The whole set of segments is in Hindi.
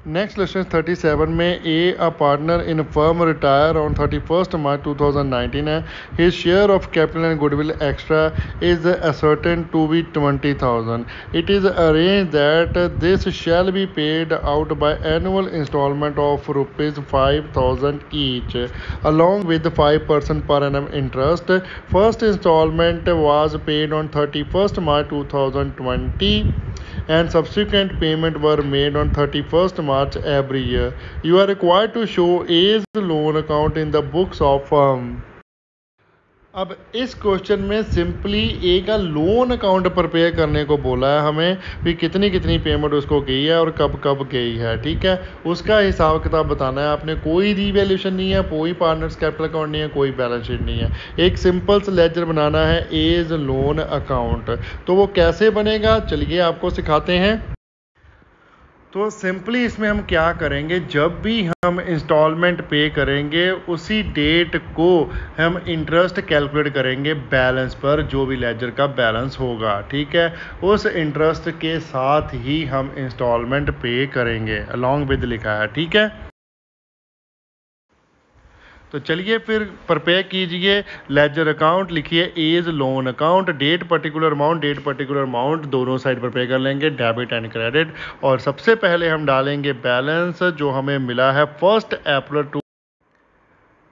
नेक्स्ट लेसन 37 में a partner in firm retire on 31st March 2019 है. His share of capital and goodwill extra is ascertained to be 20,000. It is arranged that this shall be paid out by annual installment of rupees 5,000 each, along with 5% per annum interest. First installment was paid on 31st March 2020 and subsequent payment were made on 31st March every year. You are required to show A's loan account in the books of firm. अब इस क्वेश्चन में सिंपली ए का लोन अकाउंट प्रिपेयर करने को बोला है हमें भी कितनी कितनी पेमेंट उसको गई है और कब कब गई है. ठीक है, उसका हिसाब किताब बताना है आपने. कोई रीवैल्यूएशन नहीं है, कोई पार्टनर्स कैपिटल अकाउंट नहीं है, कोई बैलेंस शीट नहीं है. एक सिंपल सा लेजर बनाना है एज लोन अकाउंट. तो वो कैसे बनेगा चलिए आपको सिखाते हैं. तो सिंपली इसमें हम क्या करेंगे, जब भी हम इंस्टॉलमेंट पे करेंगे उसी डेट को हम इंटरेस्ट कैलकुलेट करेंगे बैलेंस पर, जो भी लेजर का बैलेंस होगा. ठीक है, उस इंटरेस्ट के साथ ही हम इंस्टॉलमेंट पे करेंगे, अलॉन्ग विद लिखा है. ठीक है, तो चलिए फिर प्रिपेयर कीजिए लेजर अकाउंट. लिखिए as loan account, date particular amount दोनों साइड प्रिपेयर कर लेंगे, डेबिट एंड क्रेडिट. और सबसे पहले हम डालेंगे बैलेंस जो हमें मिला है 1 अप्रैल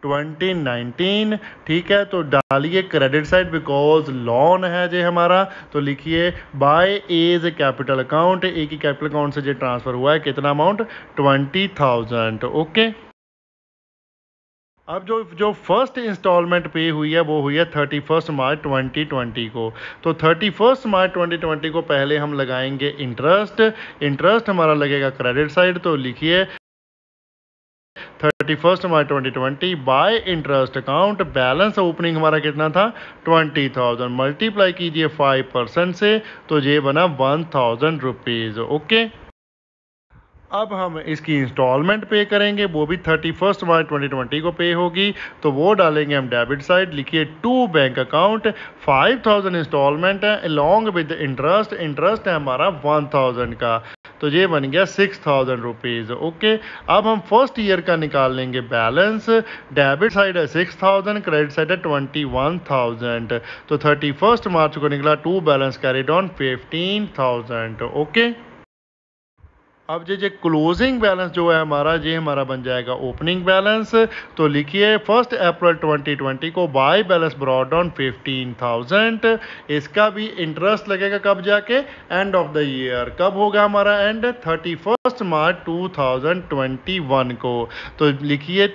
2019. ठीक है, तो डालिए क्रेडिट साइड बिकॉज लोन है जे हमारा. तो लिखिए बाय एज कैपिटल अकाउंट, ए की कैपिटल अकाउंट से जो ट्रांसफर हुआ है कितना अमाउंट 20,000. ओके, अब जो फर्स्ट इंस्टॉलमेंट पे हुई है वो हुई है 31 मार्च 2020 को. तो 31 मार्च 2020 को पहले हम लगाएंगे इंटरेस्ट हमारा लगेगा क्रेडिट साइड. तो लिखिए 31 मार्च 2020 bye interest account, balance opening हमारा कितना था 20,000, मल्टीप्लाई कीजिए 5% से, तो ये बना 1,000 रुपीज़. ओके, अब हम इसकी इंस्टॉलमेंट पे करेंगे, वो भी 31 मार्च 2020 को पे होगी. तो वो डालेंगे हम डेबिट साइड. लिखिए टू बैंक अकाउंट, 5,000 इंस्टॉलमेंट है अलॉन्ग विद इंटरेस्ट है हमारा 1,000 का. तो ये बन गया 6,000 रुपीज़. ओके, अब हम फर्स्ट ईयर का निकाल लेंगे बैलेंस. डेबिट साइड है 6,000, क्रेडिट साइड है 21,000. तो 31 मार्च को निकला to balance carried on 15,000. Okay, अब जो क्लोजिंग बैलेंस जो है हमारा, ये हमारा बन जाएगा ओपनिंग बैलेंस. तो लिखिए 1 अप्रैल 2020 को बाय बैलेंस ब्रॉट डाउन 15,000. इसका भी इंटरेस्ट लगेगा कब जाके एंड ऑफ द ईयर. कब होगा हमारा एंड 31 मार्च 2021 को. तो लिखिए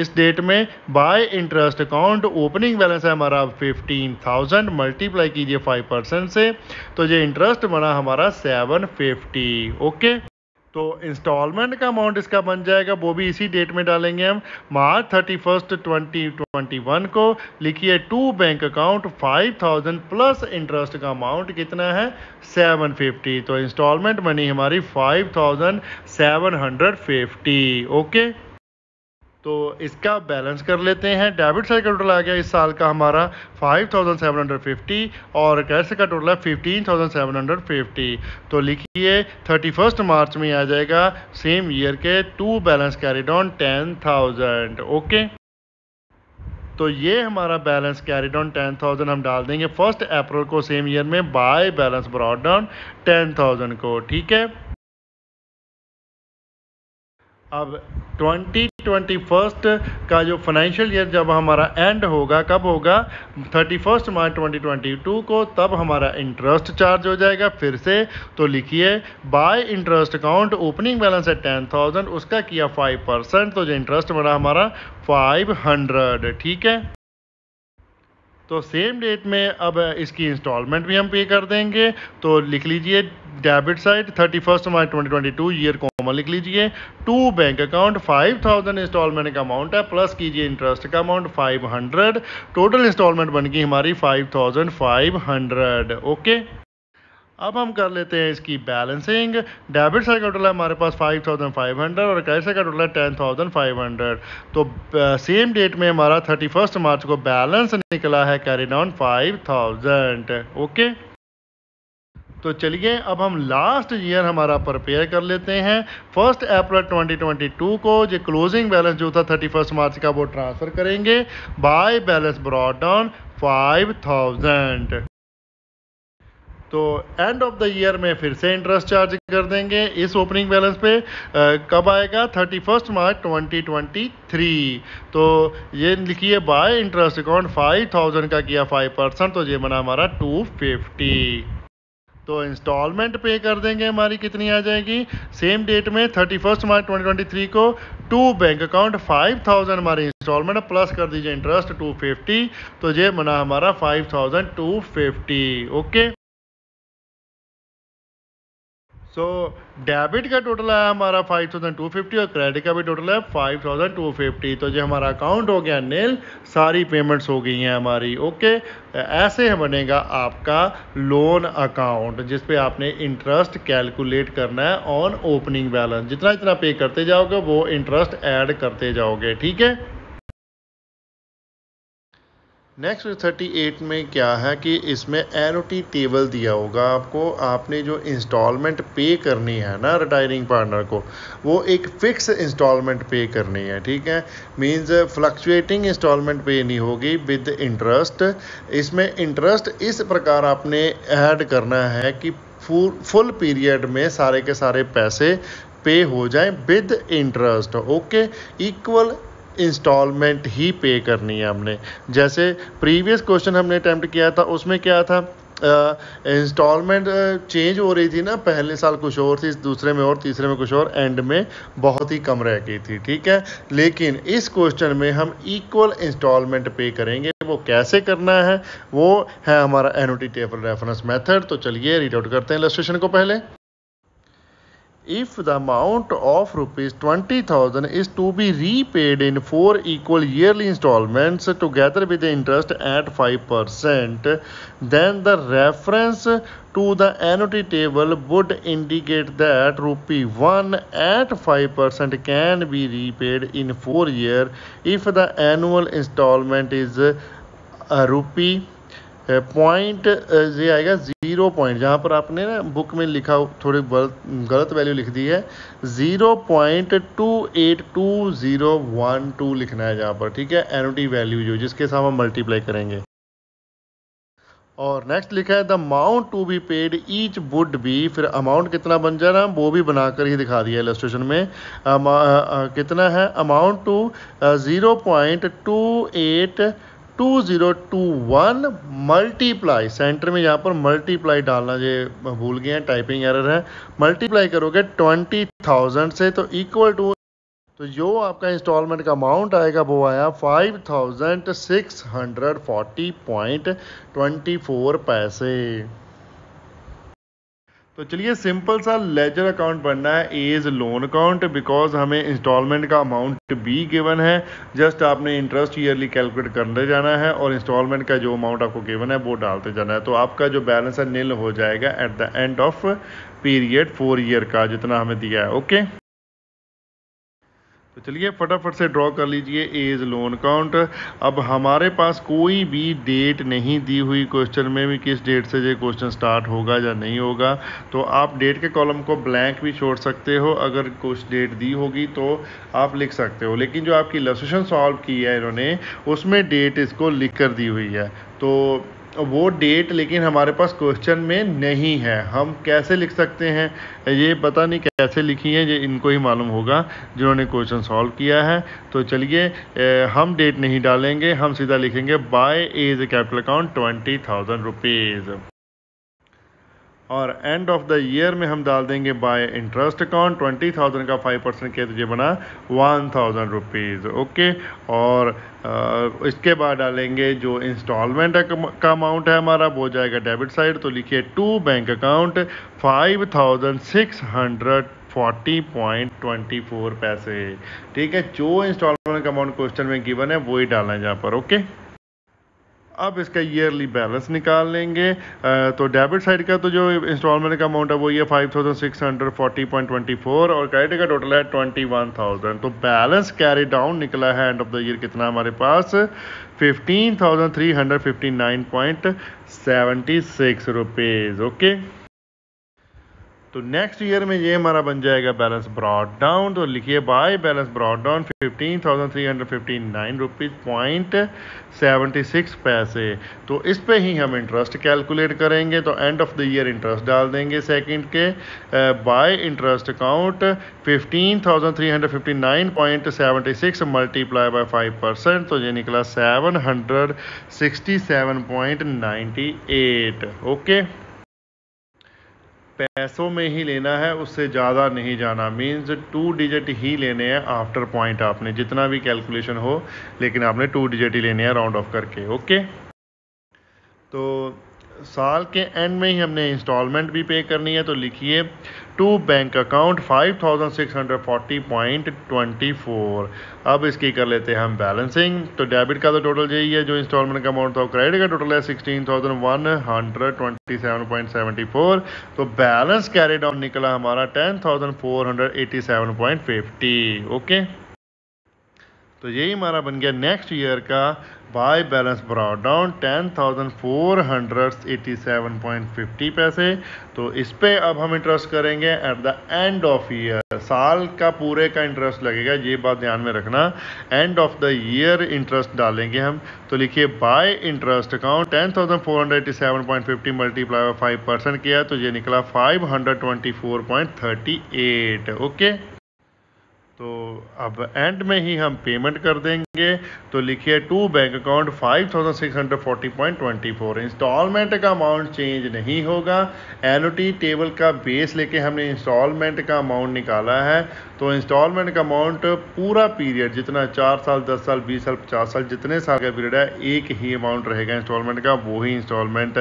इस डेट में bye interest account opening balance है हमारा 15,000, मल्टीप्लाई कीजिए 5% से, तो ये इंटरेस्ट बना हमारा 750. ओके, तो इंस्टॉलमेंट का अमाउंट इसका बन जाएगा, वो भी इसी डेट में डालेंगे हम मार्च 31 2021 को. लिखिए to bank account 5,000 plus interest का अमाउंट कितना है 750. तो इंस्टॉलमेंट बनी हमारी 5,750. ओके, तो इसका बैलेंस कर लेते हैं. डेबिट साइड का टोटल आ गया इस साल का हमारा 5,750 और कैश का टोटल है 15,750. तो लिखिए 31 मार्च में आ जाएगा सेम ईयर के to balance carried on 10,000. Okay, तो ये हमारा बैलेंस कैरिड ऑन 10,000 हम डाल देंगे 1 अप्रैल को सेम ईयर में बाय बैलेंस ब्रॉट डाउन 10,000 को. ठीक है, अब 2021 का जो फाइनेंशियल ईयर जब हमारा एंड होगा, कब होगा 31 मार्च 2022 को, तब हमारा इंटरेस्ट चार्ज हो जाएगा फिर से. तो लिखिए bye interest account opening balance है 10,000, उसका किया 5%, तो जो इंटरेस्ट बना हमारा 500. ठीक है, तो सेम डेट में अब इसकी इंस्टॉलमेंट भी हम पे कर देंगे. तो लिख लीजिए डेबिट साइड 31 मार्च 2022 ईयर कॉमन लिख लीजिए. टू बैंक अकाउंट 5,000 इंस्टॉलमेंट का अमाउंट है, प्लस कीजिए इंटरेस्ट का अमाउंट 500. टोटल इंस्टॉलमेंट बन गई हमारी 5,500. ओके, अब हम कर लेते हैं इसकी बैलेंसिंग. डेबिट साइड का टोटल है हमारे पास 5,500 और क्रेडिट साइड का टोटल है 10,500. तो सेम डेट में हमारा 31 मार्च को बैलेंस निकला है कैरी डाउन 5,000. ओके, तो चलिए अब हम लास्ट ईयर हमारा प्रिपेयर कर लेते हैं। 1 अप्रैल 2022 को जो क्लोजिंग बैलेंस जो था 31 मार्च का वो ट्रांसफ़र करेंगे बाय बैलेंस ब्रॉट डाउन 5000। तो एंड ऑफ द ईयर में फिर से इंटरेस्ट चार्ज कर देंगे इस ओपनिंग बैलेंस पे। कब आएगा? 31 मार्च 2023। तो ये लिखिए बाय इंटरेस्ट अकाउंट 5000 का किया 5%, तो ये बना हमारा 250। तो इंस्टॉलमेंट पे कर देंगे, हमारी कितनी आ जाएगी सेम डेट में 31 मार्च 2023 को। टू बैंक अकाउंट 5000 हमारी इंस्टॉलमेंट प्लस कर दीजिए इंटरेस्ट 250, तो ये बना हमारा 5250। ओके। सो डेबिट का टोटल है हमारा 5250 और क्रेडिट का भी टोटल है 5250। तो जो हमारा अकाउंट हो गया नील, सारी पेमेंट्स हो गई हैं हमारी। ओके। ऐसे बनेगा आपका लोन अकाउंट जिस पे आपने इंटरेस्ट कैलकुलेट करना है ऑन ओपनिंग बैलेंस। जितना जितना पे करते जाओगे वो इंटरेस्ट ऐड करते जाओगे। ठीक है। नेक्स्ट 38 में क्या है कि इसमें एनुटी टेबल दिया होगा आपको। आपने जो इंस्टॉलमेंट पे करनी है ना रिटायरिंग पार्टनर को, वो एक फिक्स इंस्टॉलमेंट पे करनी है। ठीक है। मींस फ्लक्चुएटिंग इंस्टॉलमेंट पे नहीं होगी विद इंटरेस्ट। इसमें इंटरेस्ट इस प्रकार आपने ऐड करना है कि फुल पीरियड में सारे के सारे पैसे पे हो जाएं with interest. Okay. Equal instalment ही पे करनी है हमने। जैसे प्रीवियस क्वेश्चन हमने अटैम्प्ट किया था उसमें क्या था, इंस्टॉलमेंट चेंज हो रही थी ना, पहले साल कुछ और थी, दूसरे में और, तीसरे में कुछ और, एंड में बहुत ही कम रह गई थी। ठीक है। लेकिन इस क्वेश्चन में हम इक्वल इंस्टॉलमेंट पे करेंगे। वो कैसे करना है वो है हमारा एनुटी टेबल रेफरेंस मेथड। तो चलिए रीड आउट करते हैं इलस्ट्रेशन को पहले। If the amount of rupees 20,000 is to be repaid in 4 equal yearly installments together with the interest at 5%, then the reference to the annuity table would indicate that rupee 1 at 5% can be repaid in 4 years if the annual installment is rupee point ये आएगा 0 पॉइंट, जहाँ पर आपने ना बुक में लिखा थोड़ी गलत वैल्यू लिख दी है, 0.282012 लिखना है जहाँ पर। ठीक है। एनुटी वैल्यू जो जिसके साथ हम मल्टीप्लाई करेंगे। और नेक्स्ट लिखा है the amount to be paid each would be, फिर अमाउंट कितना बन जाना वो भी बनाकर ही दिखा दिया इलस्ट्रेशन में। कितना है अमाउंट टू 0.282021 मल्टीप्लाई, सेंटर में यहाँ पर मल्टीप्लाई डालना ये भूल गए हैं, टाइपिंग एरर है। मल्टीप्लाई करोगे 20,000 से तो इक्वल टू, तो जो आपका इंस्टॉलमेंट का अमाउंट आएगा वो आया 5640.24 पैसे। तो चलिए सिंपल सा लेजर अकाउंट बनना है एज लोन अकाउंट, बिकॉज हमें इंस्टॉलमेंट का अमाउंट भी गिवन है। जस्ट आपने इंटरेस्ट ईयरली कैलकुलेट करने जाना है और इंस्टॉलमेंट का जो अमाउंट आपको गिवन है वो डालते जाना है। तो आपका जो बैलेंस है नील हो जाएगा at the end of period 4 year का जितना हमें दिया है। ओके। तो चलिए फटाफट से ड्रॉ कर लीजिए एज लोन अकाउंट। अब हमारे पास कोई भी डेट नहीं दी हुई क्वेश्चन में भी किस डेट से ये क्वेश्चन स्टार्ट होगा या नहीं होगा। तो आप डेट के कॉलम को ब्लैंक भी छोड़ सकते हो, अगर कुछ डेट दी होगी तो आप लिख सकते हो। लेकिन जो आपकी इलस्ट्रेशन सॉल्व की है इन्होंने उसमें डेट इसको लिख कर दी हुई है, तो वो डेट लेकिन हमारे पास क्वेश्चन में नहीं है। हम कैसे लिख सकते हैं ये पता नहीं कैसे लिखी है, ये इनको ही मालूम होगा जिन्होंने क्वेश्चन सॉल्व किया है। तो चलिए हम डेट नहीं डालेंगे, हम सीधा लिखेंगे by as capital account 20,000 rupees, और एंड ऑफ द ईयर में हम डाल देंगे बाय इंटरेस्ट अकाउंट 20,000 का 5% किया तो ये बना 1,000 रुपीज़। ओके। और इसके बाद डालेंगे जो इंस्टॉलमेंट का अमाउंट है हमारा वो जाएगा डेबिट साइड, तो लिखिए टू बैंक अकाउंट 5,640.24 पैसे। ठीक है। जो इंस्टॉलमेंट का अमाउंट क्वेश्चन में गिवन है वो ही डालना है यहाँ पर। ओके। अब इसका ईयरली बैलेंस निकाल लेंगे। तो डेबिट साइड का तो जो इंस्टॉलमेंट का अमाउंट है वो ये 5,640.24 और क्रेडिट का टोटल है 21,000। तो बैलेंस कैरी डाउन निकला है एंड ऑफ द ईयर कितना हमारे पास 15,359.76 रुपीज़। ओके। तो नेक्स्ट ईयर में ये हमारा बन जाएगा बैलेंस ब्रॉट डाउन। तो लिखिए by balance brought down 15,359 rupees point 76 पैसे। तो इस पे ही हम इंटरेस्ट कैलकुलेट करेंगे। तो and of the year interest डाल देंगे सेकंड के। Bye interest account 15,359.76 multiply by 5%, तो ये निकला 767.98। ओके, पैसों में ही लेना है, उससे ज़्यादा नहीं जाना। मीन्स 2 डिजिट ही लेने हैं आफ्टर पॉइंट। आपने जितना भी कैलकुलेशन हो, लेकिन आपने 2 डिजिट ही लेने हैं राउंड ऑफ करके। ओके, तो साल के एंड में ही हमने इंस्टॉलमेंट भी पे करनी है। तो लिखिए टू बैंक अकाउंट 5,640.24। अब इसकी कर लेते हैं हम बैलेंसिंग। तो डेबिट का तो टोटल यही है जो इंस्टॉलमेंट का अमाउंट था। क्रेडिट का टोटल है 16,127.74। तो बैलेंस कैरिड ऑन निकला हमारा 10,487.50। ओके, तो यही हमारा बन गया नेक्स्ट ईयर का बाय बैलेंस ब्रॉट डाउन 10,487.50 पैसे। तो इस पे अब हम इंटरेस्ट करेंगे at the end of year. साल का पूरे का इंटरेस्ट लगेगा, ये बात ध्यान में रखना। And of the year interest डालेंगे हम। तो लिखिए बाय इंटरेस्ट अकाउंट 10,487.50 मल्टीप्लाई 5% किया, तो ये निकला 524.38। ओके, तो अब एंड में ही हम पेमेंट कर देंगे। तो लिखिए टू बैंक अकाउंट 5,640.24। इंस्टॉलमेंट का अमाउंट चेंज नहीं होगा। एनुटी टेबल का बेस लेके हमने इंस्टॉलमेंट का अमाउंट निकाला है। तो इंस्टॉलमेंट का अमाउंट पूरा पीरियड जितना 4 साल 10 साल 20 साल 50 साल जितने साल का पीरियड है, एक ही अमाउंट रहेगा इंस्टॉलमेंट का। वो ही इंस्टॉलमेंट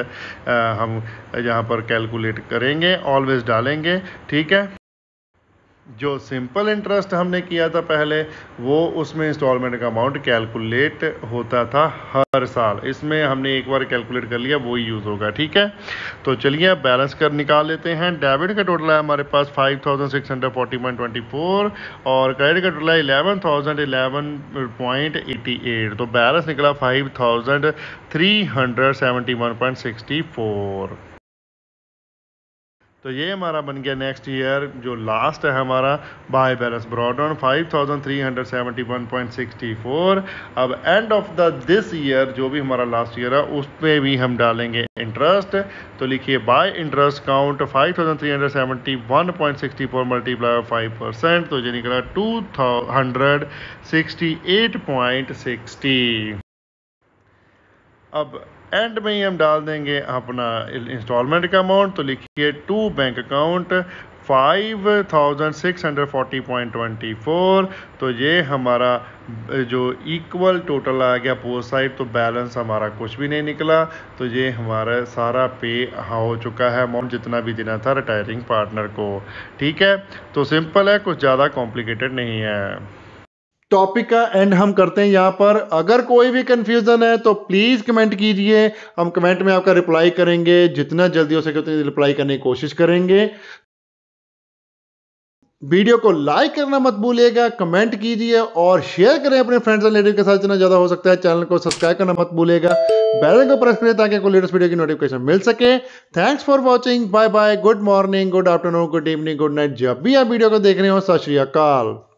हम यहाँ पर कैलकुलेट करेंगे, ऑलवेज डालेंगे। ठीक है, जो सिंपल इंटरेस्ट हमने किया था पहले, वो उसमें इंस्टॉलमेंट का अमाउंट कैलकुलेट होता था हर साल। इसमें हमने एक बार कैलकुलेट कर लिया, वो ही यूज़ होगा। ठीक है, तो चलिए बैलेंस कर निकाल लेते हैं। डेबिट का टोटल है हमारे पास 5,640.24 और क्रेडिट का टोटल है 11,011.88। तो बैलेंस निकला 5,371.64। तो ये हमारा बन गया नेक्स्ट ईयर जो लास्ट है हमारा बाय बैलेंस ब्रॉट डाउन 5,371.64। अब and of the this year जो भी हमारा लास्ट ईयर है उस पर भी हम डालेंगे इंटरेस्ट। तो लिखिए बाय इंटरेस्ट काउंट 5,371.64 मल्टीप्लाई 5%, तो ये निकला 268.60। अब एंड में ही हम डाल देंगे अपना इंस्टॉलमेंट का अमाउंट। तो लिखिए टू बैंक अकाउंट 5,640.24। तो ये हमारा जो इक्वल टोटल आ गया पोस्ट साइड। तो बैलेंस हमारा कुछ भी नहीं निकला। तो ये हमारा सारा पे हो चुका है अमाउंट जितना भी देना था रिटायरिंग पार्टनर को। ठीक है, तो सिंपल है, कुछ ज़्यादा कॉम्प्लिकेटेड नहीं है। टॉपिक का एंड हम करते हैं यहाँ पर। अगर कोई भी कंफ्यूजन है तो प्लीज कमेंट कीजिए, हम कमेंट में आपका रिप्लाई करेंगे। जितना जल्दी हो सके उतनी रिप्लाई करने की कोशिश करेंगे। वीडियो को लाइक करना मत भूलिएगा, कमेंट कीजिए और शेयर करें अपने फ्रेंड्स और रिलेटिव के साथ जितना ज्यादा हो सकता है। चैनल को सब्सक्राइब करना मत भूलिएगा, बेल आइकन को प्रेस करें ताकि आपको लेटेस्ट वीडियो की नोटिफिकेशन मिल सके। Thanks for watching, bye bye, good morning, good afternoon, good evening, good night. जब भी आप वीडियो को देख रहे हो, सत श्री अकाल।